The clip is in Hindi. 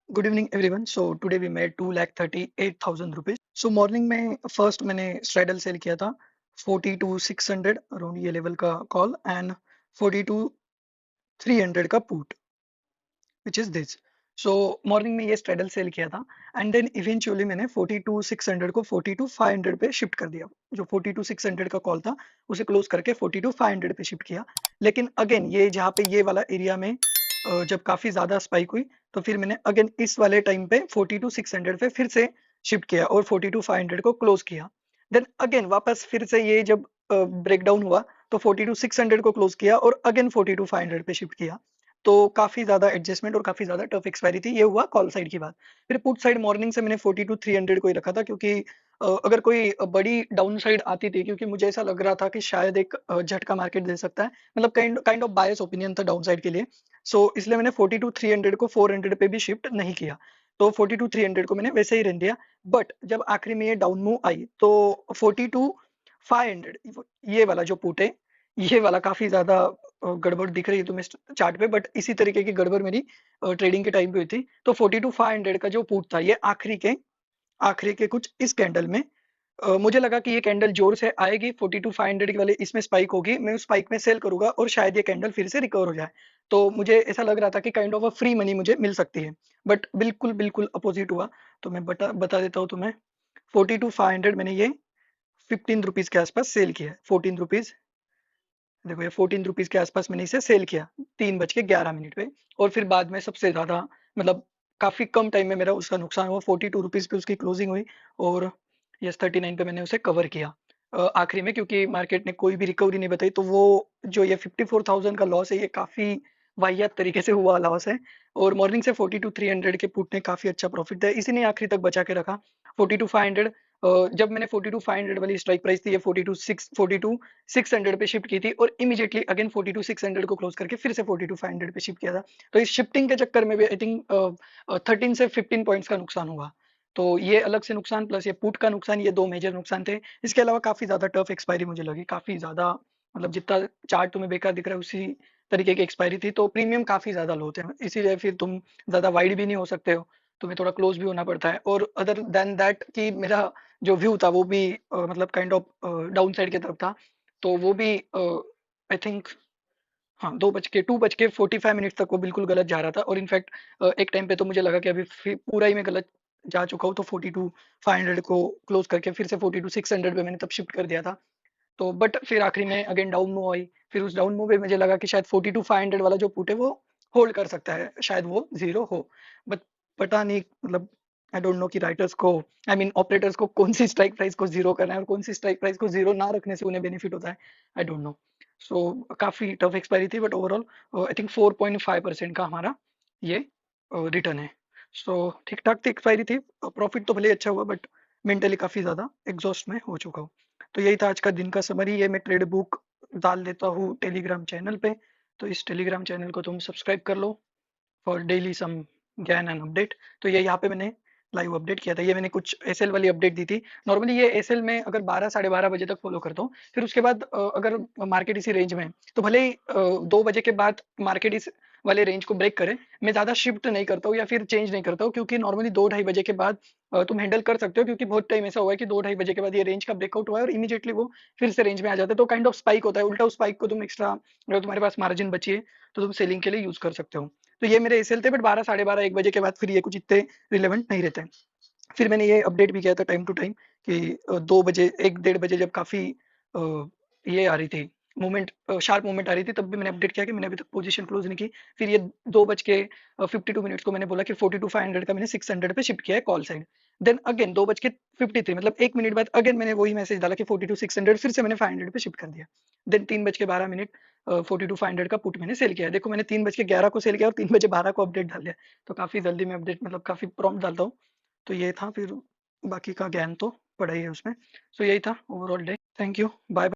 Good evening everyone. So today we made 2,38,000 rupees. So morning में फर्स्ट मैंने स्ट्रेडल सेल किया था 42,600 अराउंड ये लेवल का कॉल एंड 42,300 का put which is this. So morning में ये स्ट्रेडल सेल किया था एंड देन इवेंचुअली मैंने 42,600 को 42,500 पे शिफ्ट कर दिया। जो 42,600 का कॉल था उसे क्लोज करके 42,500 पे शिफ्ट किया। लेकिन अगेन ये जहाँ पे ये वाला एरिया में जब काफी ज्यादा स्पाइक हुई तो फिर मैंने अगेन इस वाले टाइम पे 42,600 पे फिर से शिफ्ट किया और 42,500 को क्लोज किया। देन अगेन वापस फिर से ये जब ब्रेक डाउन हुआ तो 42,600 को क्लोज किया और अगेन 42,500 पे शिफ्ट किया। तो काफी ज्यादा एडजस्टमेंट और काफी ज्यादा टफ एक्सपायरी थी। ये हुआ कॉल साइड की बात। फिर पुट साइड मॉर्निंग से मैंने 42,300 को ही रखा था क्योंकि अगर कोई बड़ी डाउन साइड आती थी, क्योंकि मुझे ऐसा लग रहा था कि शायद एक झटका मार्केट दे सकता है, मतलब काइंड ऑफ बायस ओपिनियन था डाउन साइड के लिए। सो इसलिए मैंने 42,300 को 400 पे भी शिफ्ट नहीं किया। तो 42,300 को मैंने वैसे ही रहने दिया। बट जब आखिरी में ये डाउन मूव आई तो 42,500 ये वाला जो पुट है, ये वाला काफी ज्यादा गड़बड़ दिख रही है तुम्हें चार्ट पे, बट इसी तरीके की गड़बड़ मेरी ट्रेडिंग के टाइम पे हुई थी। तो 42,500 का जो पुट था ये आखिरी के कुछ इस कैंडल में मुझे लगा कि ये कैंडल जोर से आएगी 42,500 के वाले इसमें स्पाइक होगी, मैं उस स्पाइक में सेल करूंगा और शायद ये कैंडल फिर से रिकवर हो जाए। तो मुझे ऐसा लग रहा था कि kind of a free money मुझे मिल सकती है। बट बिल्कुल बिल्कुल अपोजिट हुआ। तो मैं बता देता हूँ तुम्हें। 42,500 मैंने ये 15 रुपीज के आसपास सेल किया है। 14 रुपीज, देखो ये 14 रुपीज के आसपास मैंने इसे सेल किया 3:11 पे। और फिर बाद में सबसे ज्यादा, मतलब काफी कम टाइम में मेरा उसका नुकसान हुआ। 42 रुपीज पे उसकी क्लोजिंग हुई और यस 39 पे मैंने उसे कवर किया आखिरी में, क्योंकि मार्केट ने कोई भी रिकवरी नहीं बताई। तो वो जो ये 54,000 का लॉस है ये काफी वाहियात तरीके से हुआ लॉस है। और मॉर्निंग से 42,300 के पुट ने काफी अच्छा प्रॉफिट दिया, इसी ने आखिरी तक बचा के रखा। 42,500 जब मैंने 42,500 वाली स्ट्राइक प्राइस थी ये 42,600 पे शिफ्ट की थी और इमीडिएटली अगेन 42,600 को क्लोज करके फिर से 42,500 पे शिफ्ट किया था। तो इस शिफ्टिंग के चक्कर में भी आई थिंक 13 से 15 पॉइंट्स का नुकसान हुआ। तो ये अलग से नुकसान प्लस ये पुट का नुकसान, ये दो मेजर नुकसान थे। इसके अलावा काफी ज्यादा टफ एक्सपायरी मुझे लगी, काफी ज्यादा, मतलब जितना चार्ट तुम्हें बेकार दिख रहा है उसी तरीके की एक्सपायरी थी। तो प्रीमियम काफी ज्यादा लो थे, इसीलिए फिर तुम ज्यादा वाइड भी नहीं हो सकते हो, तुम्हें थोड़ा क्लोज भी होना पड़ता है। और अदर देन दैट कि मेरा जो व्यू था वो भी मतलब काइंड ऑफ डाउन साइड की तरफ था। तो वो भी आई थिंक, हाँ, 2:45 तक वो बिल्कुल गलत जा रहा था। और इनफैक्ट एक टाइम पे तो मुझे लगा कि अभी पूरा ही मैं गलत जा चुका हूँ। तो 42,500 को क्लोज करके फिर से 42,600 पे मैंने तब शिफ्ट कर दिया था। तो बट फिर आखिरी में अगेन डाउन मूव आई। फिर उस डाउन मूव में मुझे लगा कि शायद 42,500 वाला जो पुट है वो होल्ड कर सकता है, शायद वो जीरो हो। बट पता नहीं, मतलब आई डोंट नो कि राइटर्स को, आई मीन ऑपरेटर्स को कौन सी स्ट्राइक प्राइस को जीरो करना है और कौन सी स्ट्राइक प्राइस को जीरो ना रखने से उन्हें बेनिफिट होता है। I don't know. सो काफी टफ एक्सपायरी थी, बट ओवरऑल आई थिंक 4.5% का हमारा ये रिटर्न है। सो ठीक ठाक थी एक्सपायरी थी। प्रॉफिट तो भले ही अच्छा हुआ बट मेंटली काफी ज्यादा एग्जॉस्ट में हो चुका हूँ। तो यही था आज का दिन का समरी। ये मैं ट्रेड बुक डाल देता हूँ टेलीग्राम चैनल पे। तो इस टेलीग्राम चैनल को तुम सब्सक्राइब कर लो फॉर डेली सम ज्ञान एंड अपडेट। तो ये यहाँ पे मैंने लाइव अपडेट किया था। ये मैंने कुछ एसएल वाली अपडेट दी थी। नॉर्मली ये एसएल में अगर 12 साढ़े 12 बजे तक फॉलो करता हूँ, फिर उसके बाद अगर मार्केट इसी रेंज में है तो भले ही 2 बजे के बाद मार्केट इस वाले रेंज को ब्रेक करे, मैं ज्यादा शिफ्ट नहीं करता हूँ या फिर चेंज नहीं करता हूँ, क्योंकि नॉर्मली 2-2:30 बजे के बाद तुम हैंडल कर सकते हो। क्योंकि बहुत टाइम ऐसा हुआ है कि 2-2:30 बजे के बाद ये रेंज का ब्रेकआउट हुआ है और इमीडिएटली वो फिर से रेंज में आ जाता है। तो काइंड ऑफ स्पाइक होता है, उल्टा उस स्पाइक को तुम एक्स्ट्रा, अगर तुम्हारे पास मार्जिन बची है तो तुम सेलिंग के लिए यूज कर सकते हो। तो ये मेरे एसएल थे, बट 12 साढ़े 12 1 बजे के बाद फिर ये कुछ इतने रिलेवेंट नहीं रहते। फिर मैंने ये अपडेट भी किया था टाइम टू टाइम कि 2 बजे 1-1:30 बजे जब काफी ये आ रही थी मूवमेंट, शार्प मूवमेंट आ रही थी, तब भी मैंने अपडेट किया कि मैंने अभी तक पोजीशन क्लोज नहीं की। फिर ये 2:52 को मैंने बोला कि 42,500 का मैंने 600 पे शिफ्ट किया है कॉल साइड। देन अगेन 2:53, मतलब 1 मिनट बाद अगेन मैंने वही मैसेज डाला कि 42,600, फिर से मैंने 500 पे शिफ्ट कर दिया। देन 3:12 42,500 का पुट मैंने सेल किया। देखो मैंने 3:11 को सेल किया और 3:12 को अपडेट डाल दिया। तो काफी जल्दी मैं अपडेट, मतलब काफी प्रॉम्प्ट डालता हूँ। तो ये था। फिर बाकी का ज्ञान तो पड़ा ही है उसमें। सो यही था overall day. Thank you, bye.